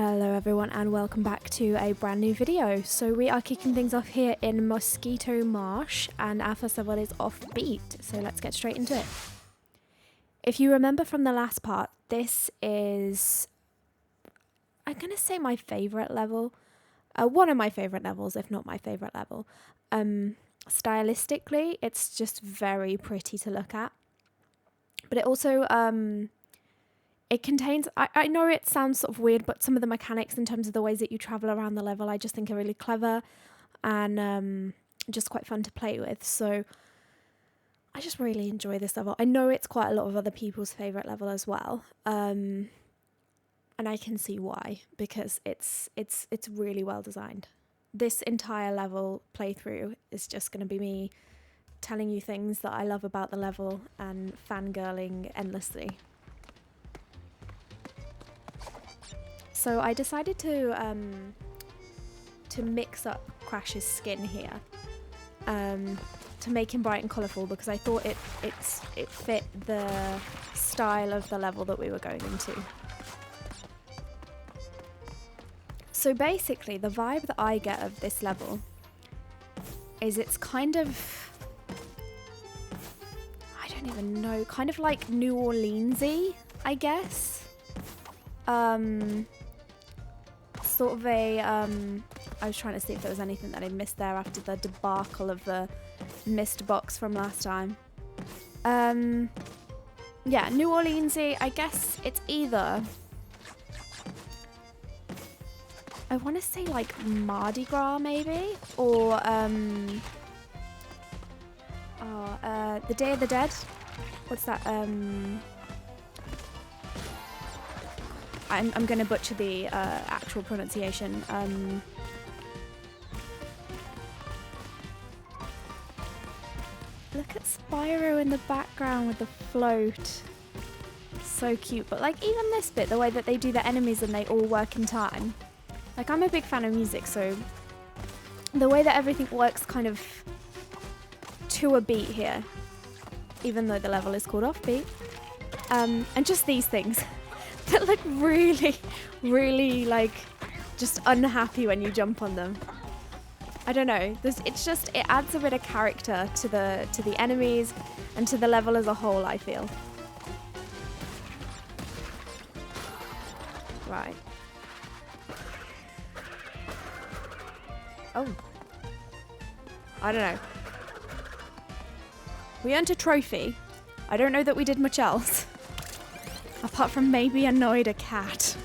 Hello everyone and welcome back to a brand new video. So we are kicking things off here in Mosquito Marsh and our first level is Offbeat, so let's get straight into it. If you remember from the last part, this is, I'm going to say my favourite level, one of my favourite levels if not my favourite level. Stylistically it's just very pretty to look at, but it also it contains, I know it sounds sort of weird, but some of the mechanics in terms of the ways that you travel around the level I just think are really clever and just quite fun to play with. So I just really enjoy this level. I know it's quite a lot of other people's favourite level as well, and I can see why, because it's really well designed. This entire level playthrough is just going to be me telling you things that I love about the level and fangirling endlessly. So I decided to mix up Crash's skin here, to make him bright and colourful, because I thought it fit the style of the level that we were going into. So basically the vibe that I get of this level is it's kind of, I don't even know, kind of like New Orleans-y, I guess. Sort of a, I was trying to see if there was anything that I missed there after the debacle of the mist box from last time. Yeah, New Orleans-y, I guess it's either, I want to say like Mardi Gras maybe, or the Day of the Dead. What's that? I'm going to butcher the actual pronunciation. Look at Spyro in the background with the float. So cute. But like even this bit, the way that they do the enemies and they all work in time. Like I'm a big fan of music, so the way that everything works kind of to a beat here, even though the level is called Offbeat. And just these things. That look really, really like just unhappy when you jump on them. I don't know. It adds a bit of character to the enemies and to the level as a whole, I feel. Right. Oh. I don't know. We earned a trophy. I don't know that we did much else. Apart from maybe annoyed a cat.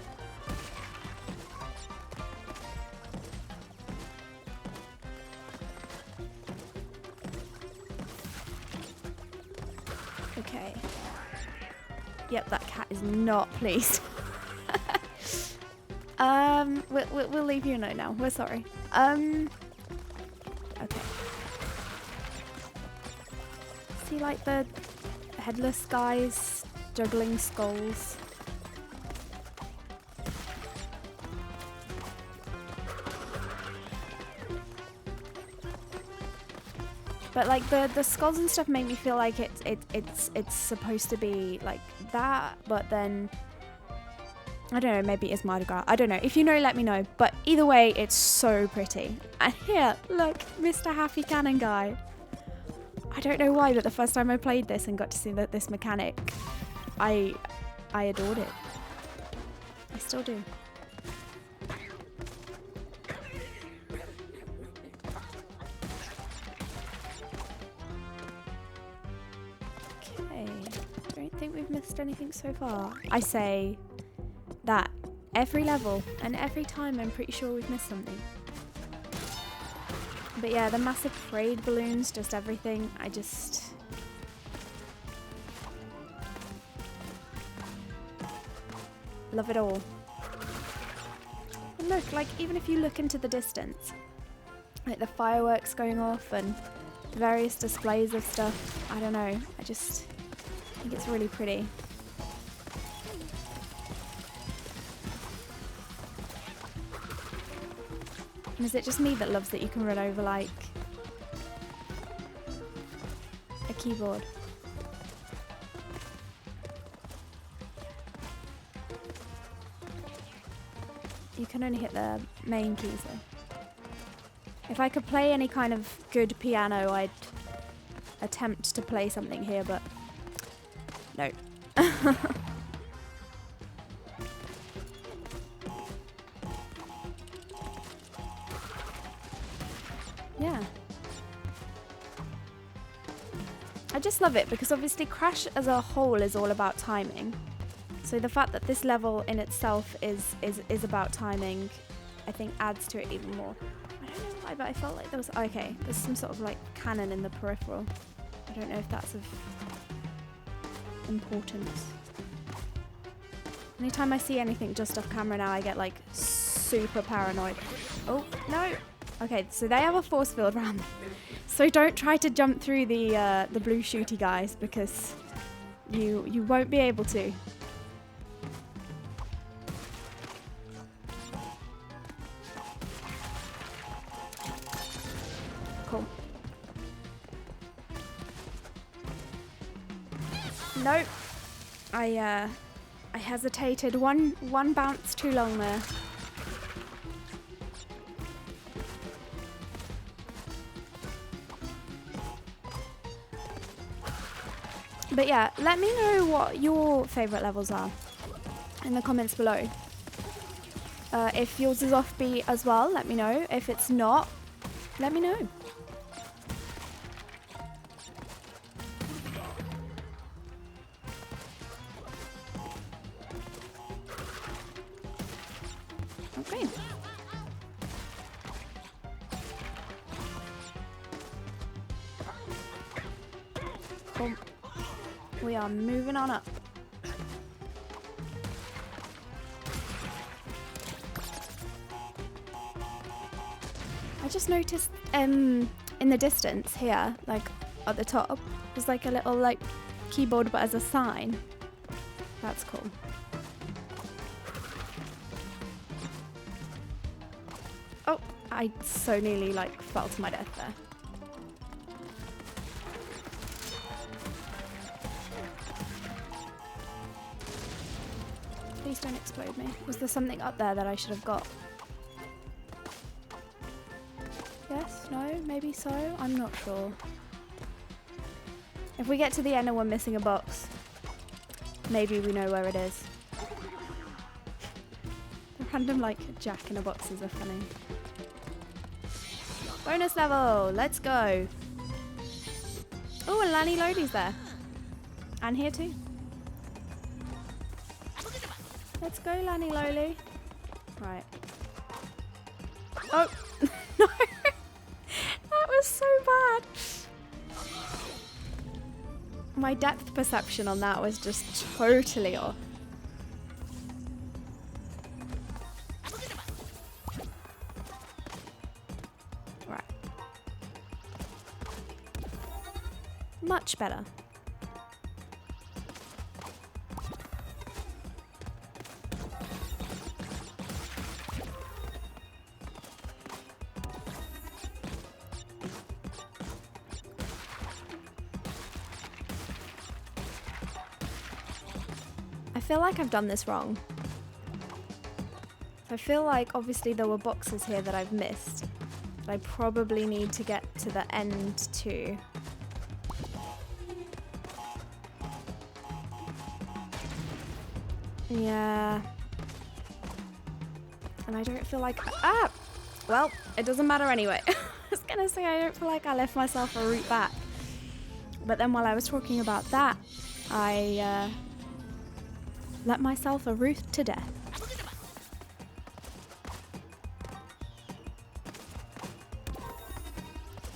Okay. Yep, that cat is not pleased. We'll leave you alone now. We're sorry. Okay. See like the headless guys juggling skulls. But like the skulls and stuff make me feel like it's supposed to be like that, but then I don't know, maybe it's Mardi Gras. I don't know. If you know, let me know. But either way, it's so pretty. And here, look, Mr. Happy Cannon guy. I don't know why, but the first time I played this and got to see this mechanic, I adored it. I still do. Okay, don't think we've missed anything so far. I say that every level and every time I'm pretty sure we've missed something. But yeah, the massive parade balloons, just everything, I just... love it all. And look, like even if you look into the distance, like the fireworks going off and various displays of stuff, I don't know, I just think it's really pretty. And is it just me that loves that you can run over like a keyboard? You can only hit the main keys though. If I could play any kind of good piano, I'd attempt to play something here, but no. Yeah. I just love it because obviously Crash as a whole is all about timing. So the fact that this level in itself is about timing, I think adds to it even more. I don't know why, but I felt like there was... Okay, there's some sort of like cannon in the peripheral. I don't know if that's of importance. Anytime I see anything just off camera now, I get like super paranoid. Oh, no! Okay, so they have a force field around them. So don't try to jump through the blue shooty guys because you won't be able to. Cool. Nope. I hesitated. One bounce too long there. But yeah, let me know what your favourite levels are in the comments below. If yours is offbeat as well, let me know. If it's not, let me know. Okay. Cool. We are moving on up. I just noticed in the distance here, like at the top, there's like a little like keyboard but as a sign. That's cool. Oh, I so nearly like fell to my death there. Please don't explode me. Was there something up there that I should have got? Yes? No? Maybe so? I'm not sure. If we get to the end and we're missing a box, maybe we know where it is. The random like jack-in-a-boxes are funny. Bonus level! Let's go! Oh, and Lani Lodi's there. And here too. Let's go, Lani Loli. Right. Oh! No! That was so bad! My depth perception on that was just totally off. Right. Much better. I feel like I've done this wrong. I feel like obviously there were boxes here that I've missed. But I probably need to get to the end too. Yeah. And I don't feel like... Ah! Well, it doesn't matter anyway. I was gonna say I don't feel like I left myself a route back. But then while I was talking about that, I let myself a route to death.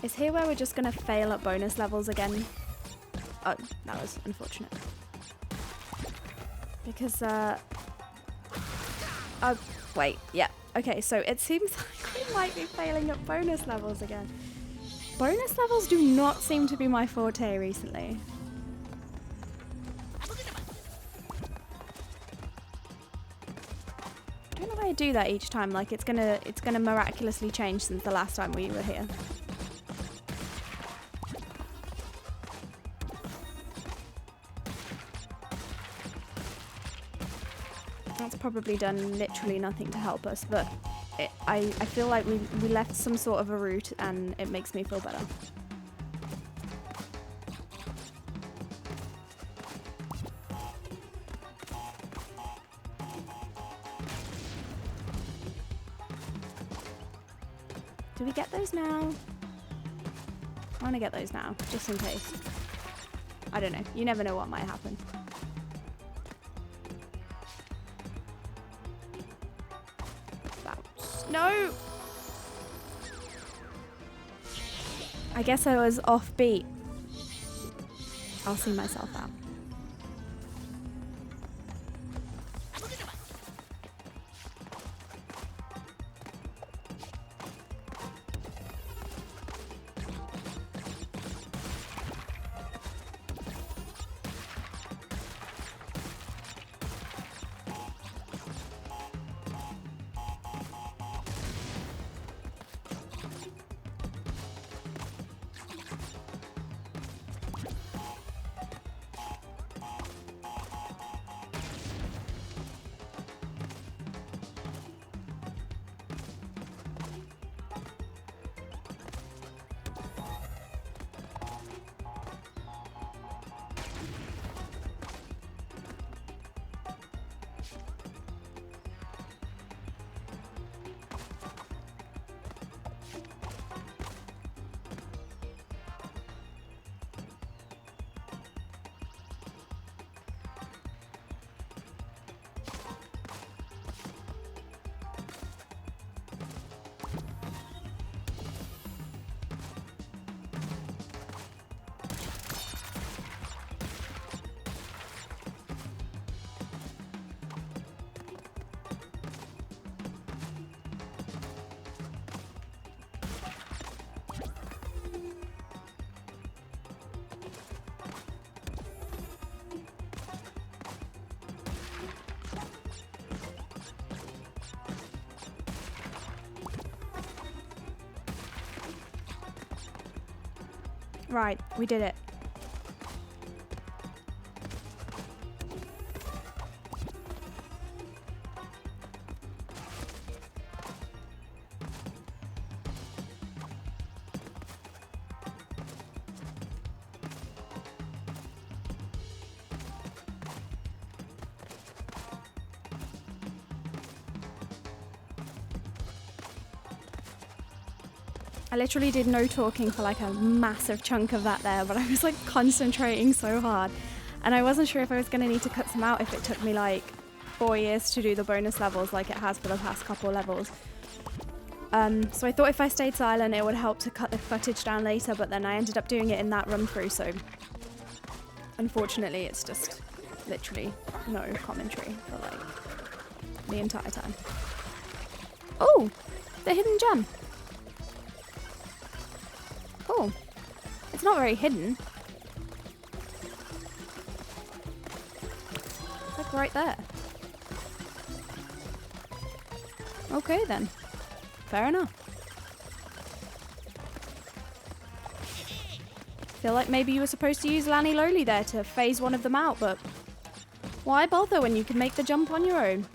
Is here where we're just gonna fail at bonus levels again? Oh, that was unfortunate. Because, oh, wait, yeah. Okay, so it seems like we might be failing at bonus levels again. Bonus levels do not seem to be my forte recently. I don't know why I do that each time, like it's gonna miraculously change since the last time we were here. probably done literally nothing to help us, but I feel like we left some sort of a route, and it makes me feel better. Do we get those now? I want to get those now, just in case. I don't know. You never know what might happen. Bounce. No! I guess I was off beat. I'll see myself out. Right, we did it. I literally did no talking for like a massive chunk of that there, but I was like concentrating so hard. And I wasn't sure if I was going to need to cut some out if it took me like 4 years to do the bonus levels like it has for the past couple levels. So I thought if I stayed silent it would help to cut the footage down later, but then I ended up doing it in that run through, so unfortunately it's just literally no commentary for like the entire time. Oh, the hidden gem. Cool. It's not very hidden. It's like right there. Okay then. Fair enough. Feel like maybe you were supposed to use Lanny Lowly there to phase one of them out, but why bother when you can make the jump on your own?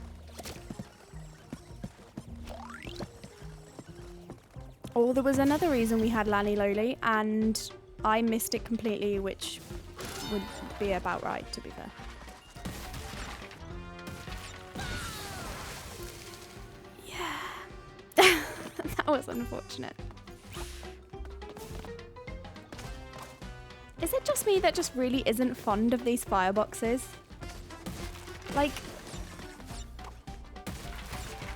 Or there was another reason we had Lanny Lowly and I missed it completely, which would be about right, to be fair. Yeah. That was unfortunate. Is it just me that just really isn't fond of these fireboxes? Like,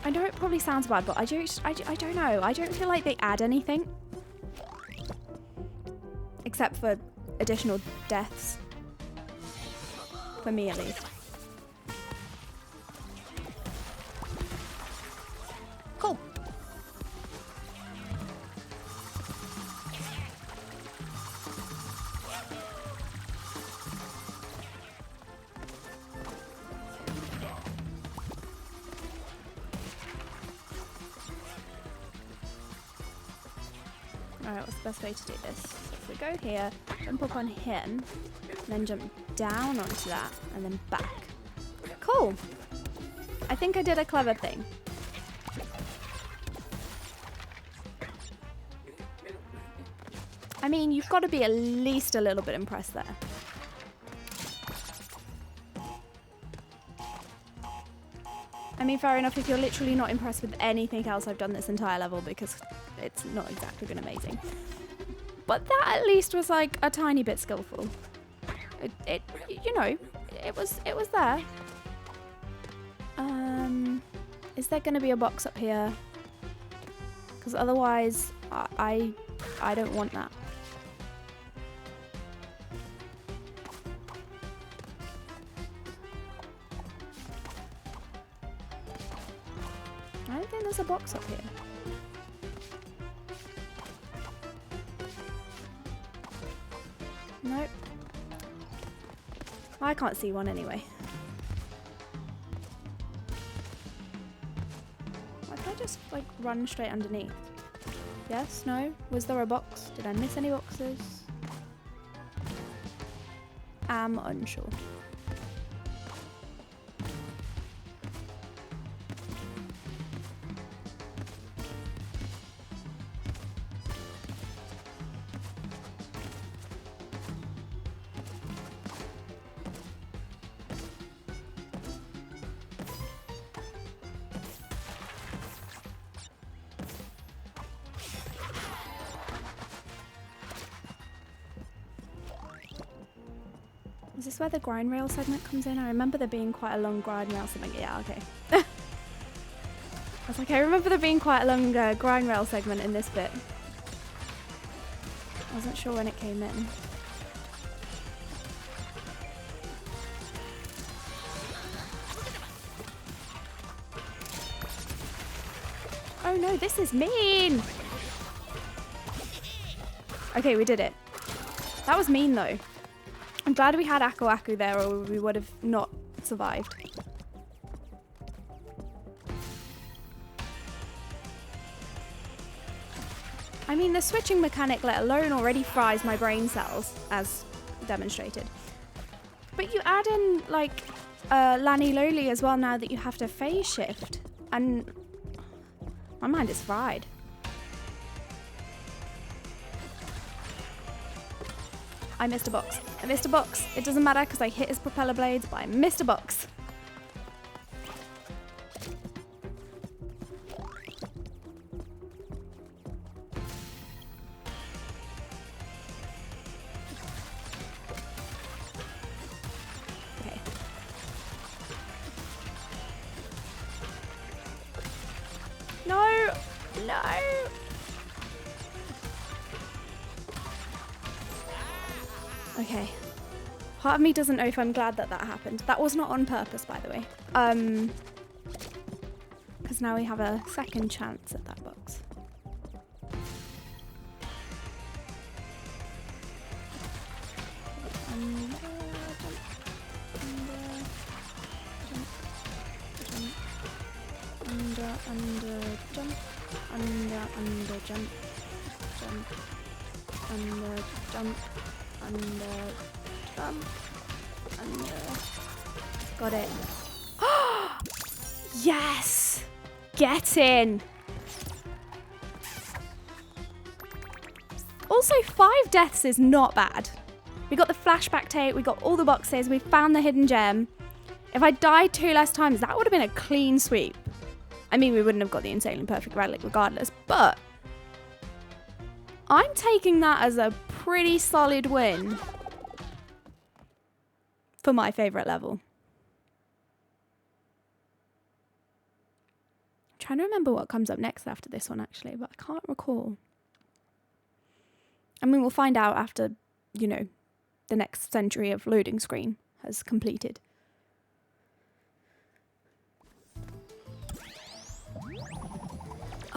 I know it probably sounds bad, but I don't know. I don't feel like they add anything. Except for additional deaths. For me, at least. Cool. Alright, what's the best way to do this? So if we go here, jump up on him, and then jump down onto that, and then back. Cool. I think I did a clever thing. I mean, you've got to be at least a little bit impressed there. I mean, fair enough if you're literally not impressed with anything else I've done this entire level, because it's not exactly been amazing. But that at least was like a tiny bit skillful. It you know, it was there. Is there going to be a box up here? Because otherwise, I don't want that. I don't think there's a box up here. Nope. I can't see one anyway. Why can't I just like run straight underneath? Yes? No? Was there a box? Did I miss any boxes? Am unsure. Is this where the grind rail segment comes in? I remember there being quite a long grind rail segment. Yeah, okay. I was like, I remember there being quite a long grind rail segment in this bit. I wasn't sure when it came in. Oh no, this is mean! Okay, we did it. That was mean though. I'm glad we had Aku Aku there, or we would have not survived. I mean, the switching mechanic, let alone, already fries my brain cells, as demonstrated. But you add in, like, Lani Loli as well now that you have to phase shift, and my mind is fried. I missed a box. I missed a box. It doesn't matter because I hit his propeller blades, but I missed a box. Okay. No! No! Okay. Part of me doesn't know if I'm glad that that happened. That was not on purpose, by the way. Because now we have a second chance at that box. Under, jump, under, jump, jump, under, jump. Got it. Yes! Get in! Also, 5 deaths is not bad. We got the flashback tape, we got all the boxes, we found the hidden gem. If I died 2 less times, that would have been a clean sweep. I mean, we wouldn't have got the insanely perfect relic regardless, but I'm taking that as a pretty solid win for my favourite level. I'm trying to remember what comes up next after this one, actually, but I can't recall. I mean, we'll find out after, you know, the next century of loading screen has completed.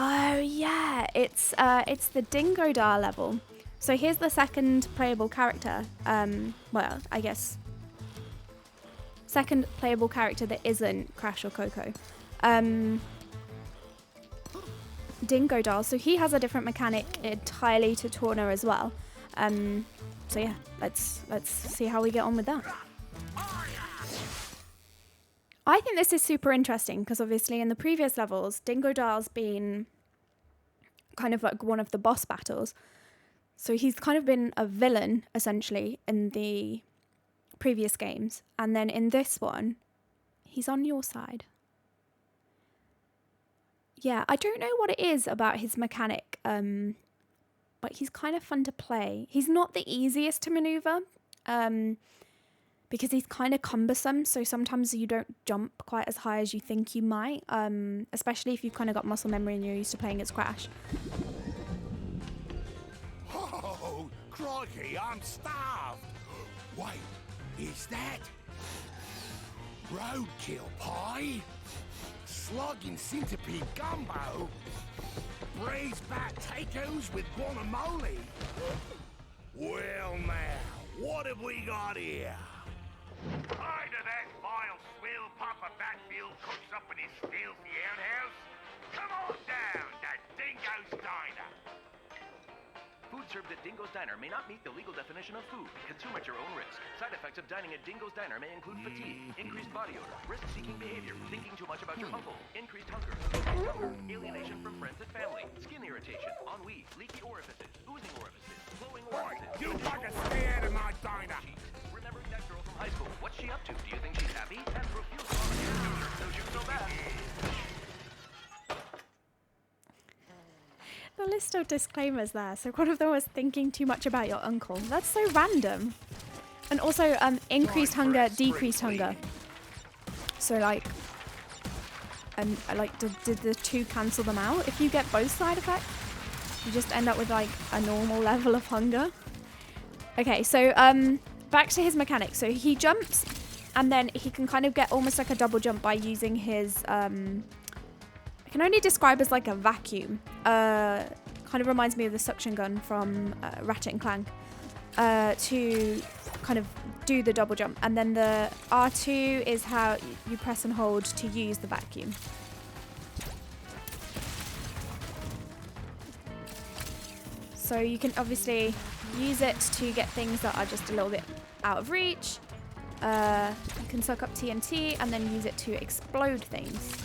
Oh yeah, it's the Dingodar level. So here's the second playable character. Well, I guess second playable character that isn't Crash or Coco. Dingodar. So he has a different mechanic entirely to Torna as well. So yeah, let's see how we get on with that. I think this is super interesting because obviously in the previous levels, Dingodar's been kind of like one of the boss battles. So he's kind of been a villain, essentially, in the previous games. And then in this one, he's on your side. Yeah, I don't know what it is about his mechanic, but he's kind of fun to play. He's not the easiest to maneuver, because he's kind of cumbersome, so sometimes you don't jump quite as high as you think you might, especially if you've kind of got muscle memory and you're used to playing as Crash. Oh, crikey, I'm starved. Wait, is that roadkill pie? Slugging centipede gumbo? Braised bat tacos with guacamole? Well now, what have we got here? Either that vile swill Papa Batfield cooks up in his filthy outhouse. Come on down to Dingo's Diner. Food served at Dingo's Diner may not meet the legal definition of food. Consume at your own risk. Side effects of dining at Dingo's Diner may include fatigue, increased body odor, risk-seeking behavior, thinking too much about your uncle, increased hunger, alienation from friends and family, skin irritation, ennui, leaky orifices, oozing orifices, flowing orifices. You fuckers stay out of my diner! Remembering that girl from high school, what's she up to? Do you think she's happy? And profuse volunteers so she's so bad. The list of disclaimers there. So one of them was thinking too much about your uncle. That's so random. And also increased hunger, decreased hunger. So like did the two cancel them out? If you get both side effects, you just end up with like a normal level of hunger. Okay, so back to his mechanics. So he jumps and then he can kind of get almost like a double jump by using his I can only describe as like a vacuum. Kind of reminds me of the suction gun from Ratchet and Clank, to kind of do the double jump. And then the R2 is how you press and hold to use the vacuum. So you can obviously use it to get things that are just a little bit out of reach. You can suck up TNT and then use it to explode things.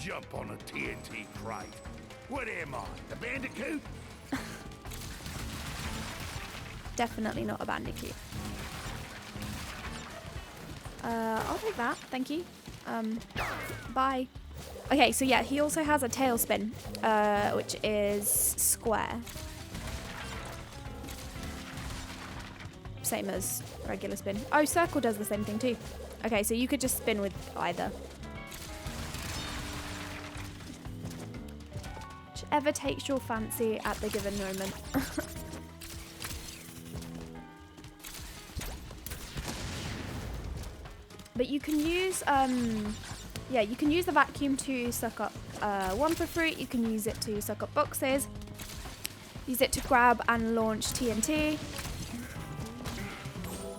Jump on a TNT crate. What am I, the bandicoot? Definitely not a bandicoot. I'll take that, thank you. Bye. Okay, so yeah, he also has a tailspin, which is square. Same as regular spin. Oh, circle does the same thing too. Okay, so you could just spin with either. Whichever takes your fancy at the given moment. But you can use, you can use the vacuum to suck up Wumpa fruit. You can use it to suck up boxes. Use it to grab and launch TNT.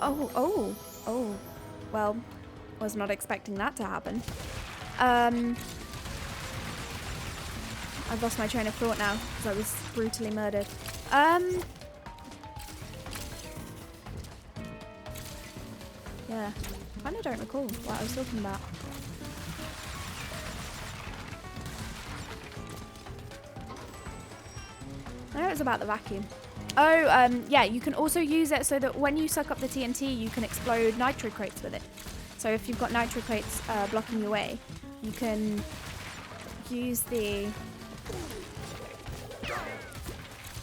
Oh. Well, was not expecting that to happen. I've lost my train of thought now because I was brutally murdered. Yeah, kind of don't recall what I was talking about. I know it was about the vacuum. Oh, yeah, you can also use it so that when you suck up the TNT, you can explode nitro crates with it. So if you've got nitro crates blocking your way, you can use the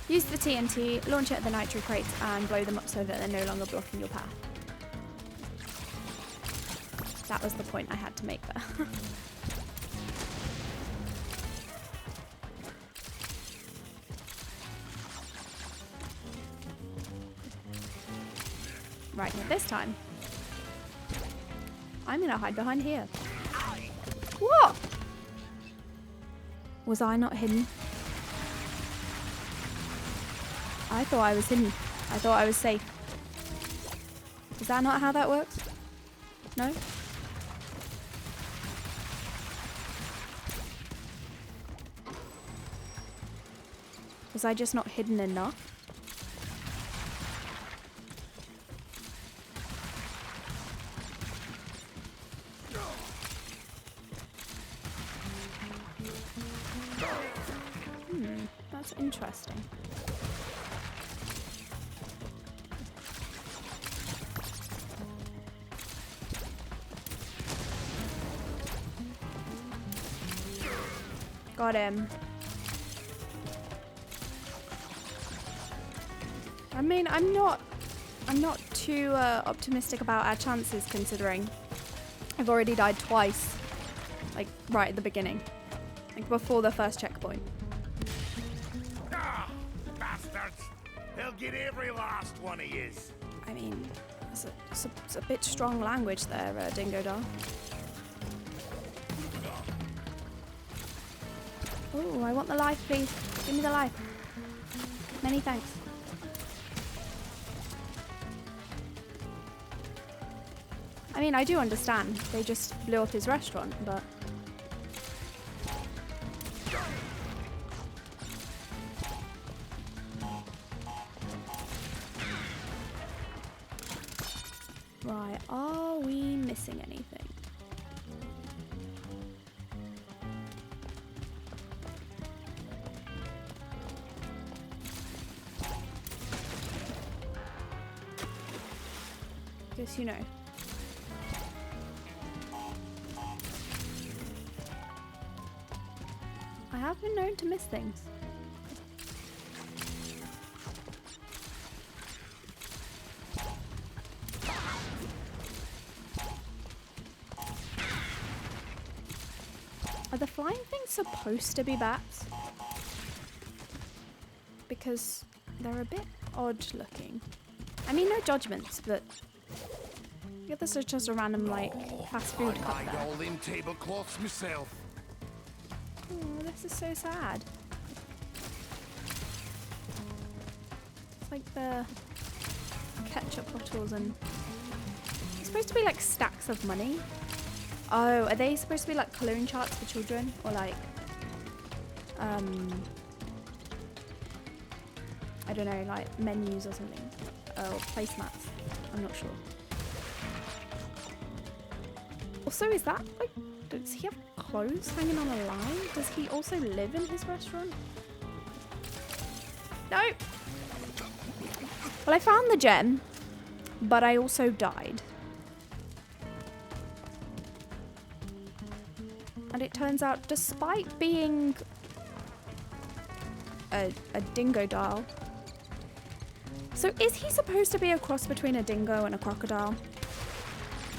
TNT, launch it at the nitro crates, and blow them up so that they're no longer blocking your path. That was the point I had to make there. Right, now this time, I'm gonna hide behind here. What? Was I not hidden? I thought I was hidden. I thought I was safe. Is that not how that works? No? Was I just not hidden enough? That's interesting. Got him. I mean, I'm not too optimistic about our chances, considering I've already died twice, like right at the beginning, like before the first checkpoint. Ah, bastards! They'll get every last one of yous. I mean, it's a bit strong language there, Dingo Doll. Oh, I want the life, please. Give me the life. Many thanks. I mean, I do understand. They just blew up his restaurant, but... Right, are we missing anything? Guess you know. I have been known to miss things. Are the flying things supposed to be bats? Because they're a bit odd looking. I mean, no judgments, but yeah, this is just a random, like, fast food cup I made there. all them tablecloths myself. Oh, this is so sad. It's like the ketchup bottles and... It's supposed to be like stacks of money. Oh, are they supposed to be like colouring charts for children? Or like... I don't know, like menus or something. Or placemats. I'm not sure. Also, is that like... Does he have clothes hanging on a line? Does he also live in his restaurant? No! Well, I found the gem, but I also died. And it turns out, despite being a dingo doll... So is he supposed to be a cross between a dingo and a crocodile?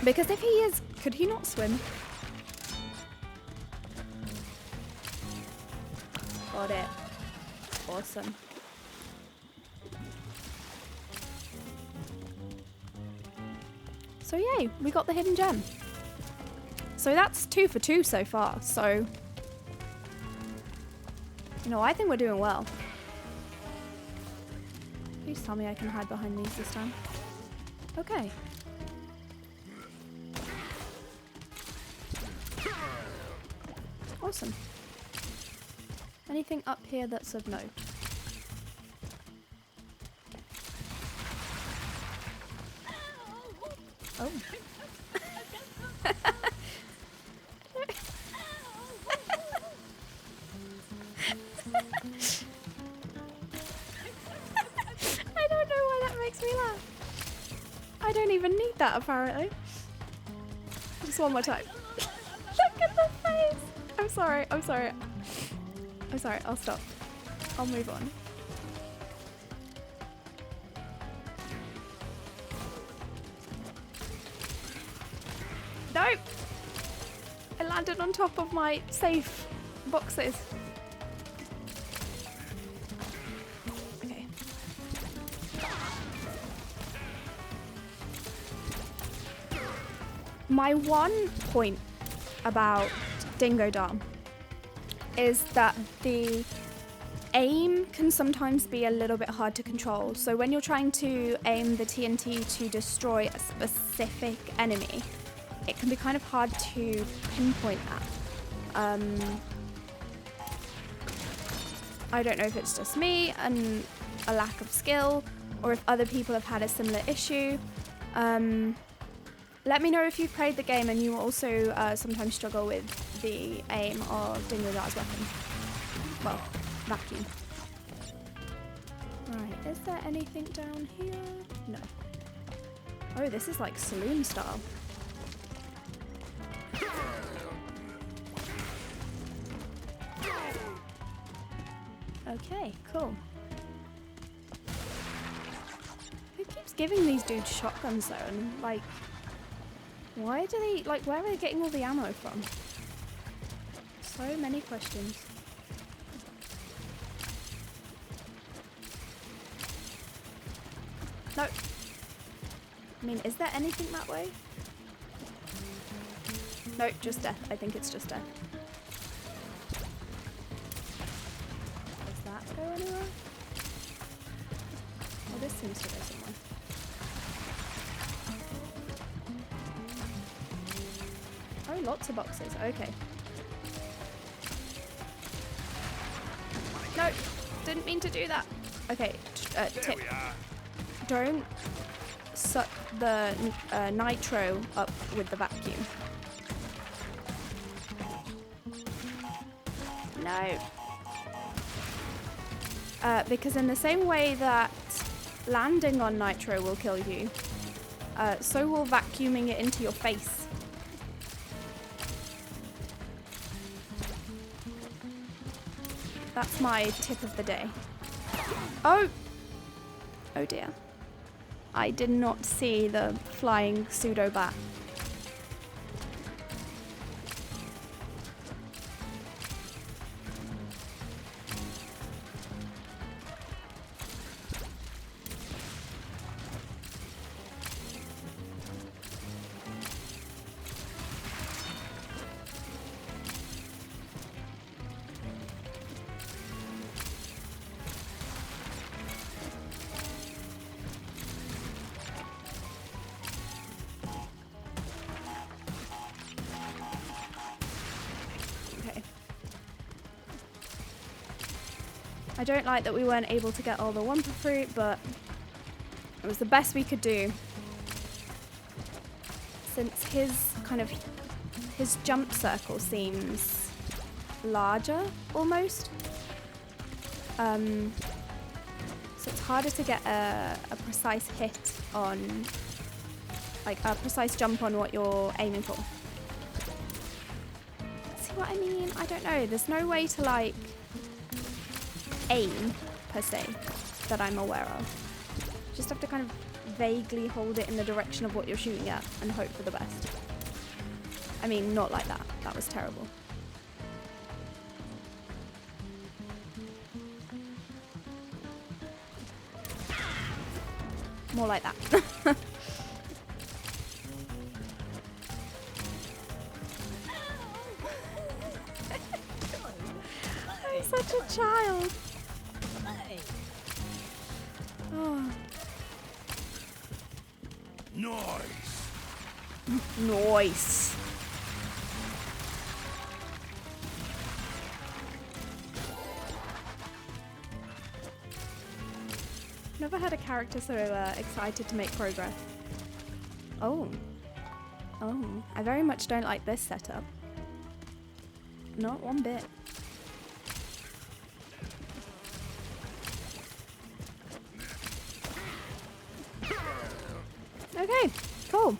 Because if he is, could he not swim? Got it. Awesome. So yay, we got the hidden gem. So that's 2 for 2 so far, so... You know, I think we're doing well. Please tell me I can hide behind these this time. Okay. Awesome. Anything up here that's of note? Oh. I don't know why that makes me laugh. I don't even need that apparently. Just one more time. Look at the face. I'm sorry, I'm sorry. I'm sorry, I'll stop. I'll move on. No! I landed on top of my safe boxes. Okay. My one point about Dingo Dom is that the aim can sometimes be a little bit hard to control. So when you're trying to aim the TNT to destroy a specific enemy, it can be kind of hard to pinpoint that. I don't know if it's just me and a lack of skill, or if other people have had a similar issue. Let me know if you've played the game and you also sometimes struggle with the aim of Dingo Dar's weapon. Well, vacuum. Right, is there anything down here? No. Oh, this is like saloon style. Okay, cool. Who keeps giving these dudes shotguns though? And like, why do they, like, where are they getting all the ammo from? So many questions. No. I mean, is there anything that way? No, just death. I think it's just death. Does that go anywhere? Oh, this seems to go somewhere. Oh, lots of boxes. Okay. No, didn't mean to do that. Okay, tip. Don't suck the nitro up with the vacuum. No. Because in the same way that landing on nitro will kill you, so will vacuuming it into your face. That's my tip of the day. Oh! Oh dear. I did not see the flying pseudo bat. I don't like that we weren't able to get all the Wumpa fruit, but it was the best we could do. Since his jump circle seems larger, almost. So it's harder to get a precise hit on, like a precise jump on what you're aiming for. See what I mean? I don't know. There's no way to like aim per se that I'm aware of. Just have to kind of vaguely hold it in the direction of what you're shooting at and hope for the best. I mean, not like that. That was terrible. More like that. I'm such a child. Oh. Nice. Nice. Never had a character so excited to make progress. Oh. Oh. I very much don't like this setup. Not one bit. Okay, cool.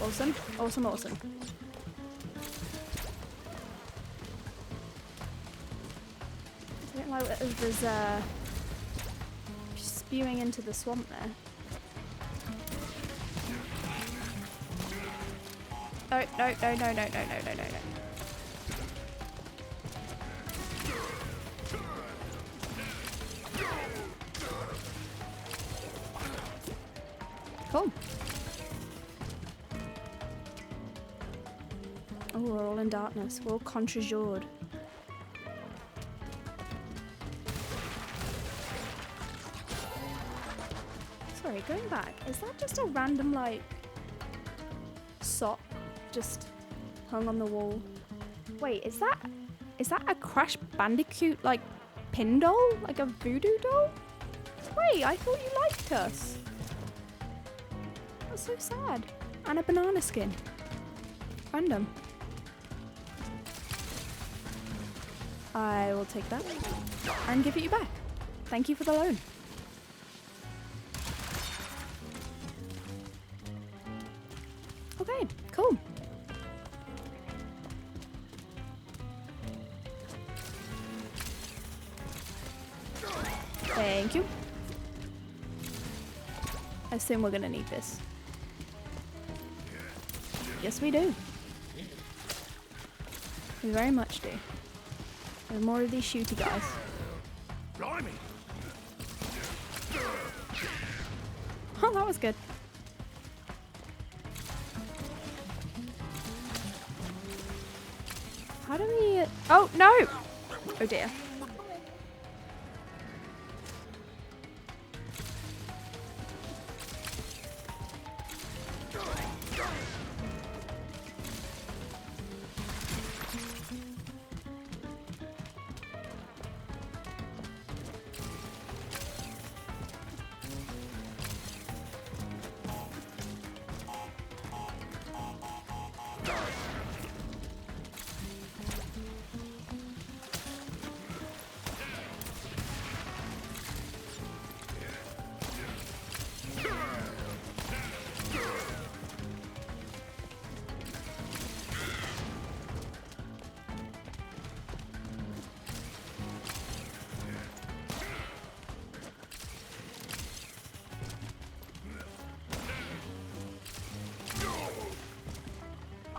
Awesome, awesome, awesome. I don't like that there's spewing into the swamp there. No, no, no, no, no, no, no, no, no, no. Cool. Oh, we're all in darkness. We're all contre-joured. Sorry, going back. Is that just a random, like, sock just hung on the wall? Wait, is that a Crash Bandicoot, like, pin doll? Like a voodoo doll? Wait, I thought you liked us. That's so sad. And a banana skin. Random. I will take that and give it you back. Thank you for the loan. Okay, cool. Thank you. I assume we're gonna need this. Yes, we do. We very much do. There's more of these shooty guys. Blimey! Oh, that was good. How do we... Oh, no! Oh, dear.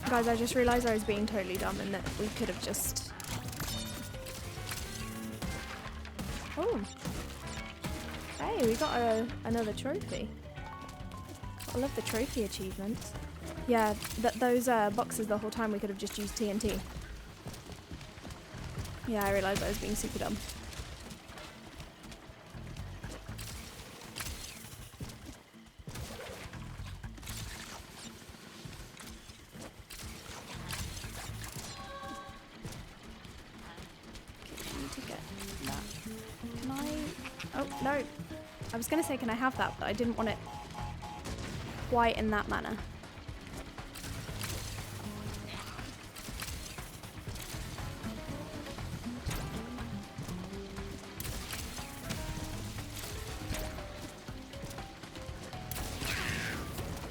Guys, I just realised I was being totally dumb and that we could have just... Oh. Hey, we got another trophy. I love the trophy achievements. Yeah, those boxes the whole time we could have just used TNT. Yeah, I realised I was being super dumb. No, I was going to say can I have that, but I didn't want it quite in that manner.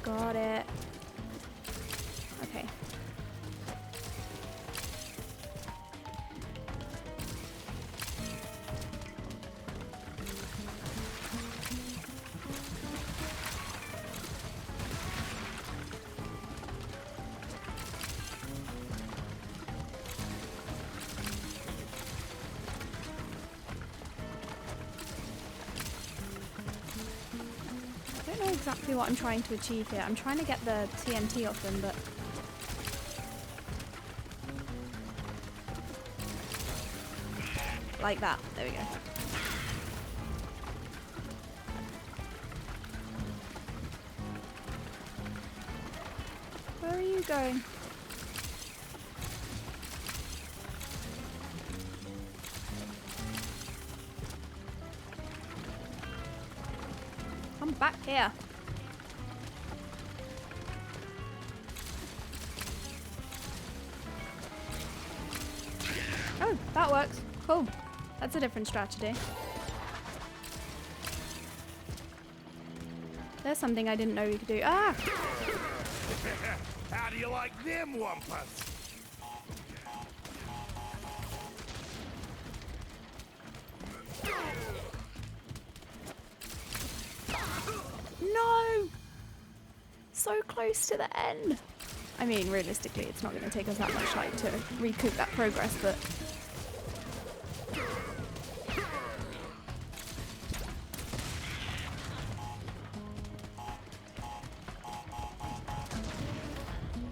Got it. Okay. I don't know exactly what I'm trying to achieve here. I'm trying to get the TNT off them, but... like that. There we go. Where are you going? Come back here. Oh, that works. Cool. That's a different strategy. There's something I didn't know we could do. Ah! How do you like them wampus? No! So close to the end. I mean, realistically, it's not going to take us that much like to recoup that progress, but...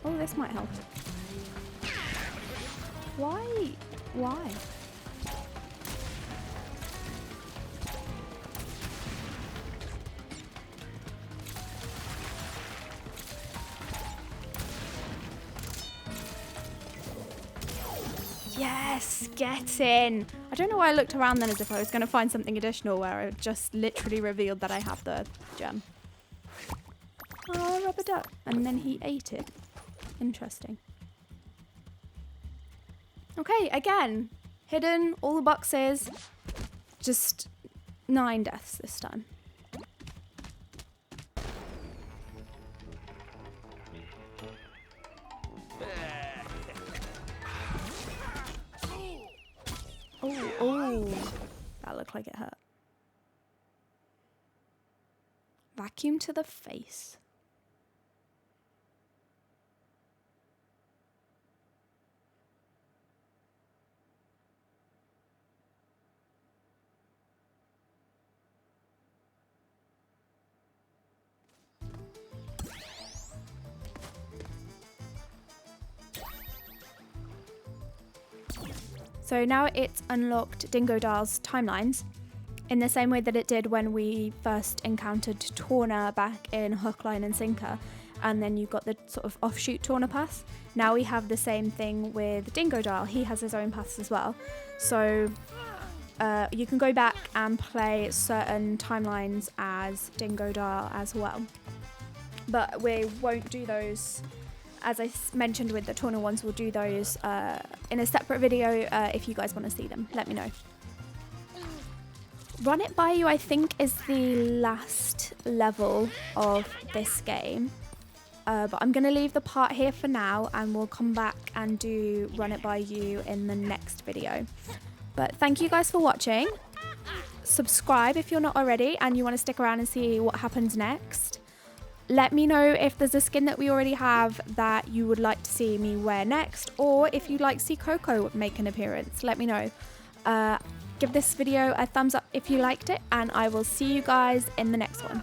oh, this might help. Why? Why? Yes, get in. I don't know why I looked around then as if I was going to find something additional where I just literally revealed that I have the gem. Oh, rubber duck. And then he ate it. Interesting. Okay, again. Hidden, all the boxes. Just 9 deaths this time. Oh, that looked like it hurt. Vacuum to the face. So now it's unlocked Dingo Dar's timelines in the same way that it did when we first encountered Torna back in Hook, Line and Sinker, and then you got the sort of offshoot Torna pass. Now we have the same thing with Dingo Dar. He has his own pass as well. So you can go back and play certain timelines as Dingo Dar as well. But we won't do those. As I mentioned with the Torna ones, we'll do those in a separate video if you guys want to see them. Let me know. Run It By You, I think, is the last level of this game. But I'm going to leave the part here for now, and we'll come back and do Run It By You in the next video. But thank you guys for watching. Subscribe if you're not already and you want to stick around and see what happens next. Let me know if there's a skin that we already have that you would like to see me wear next, or if you'd like to see Coco make an appearance. Let me know. Give this video a thumbs up if you liked it, and I will see you guys in the next one.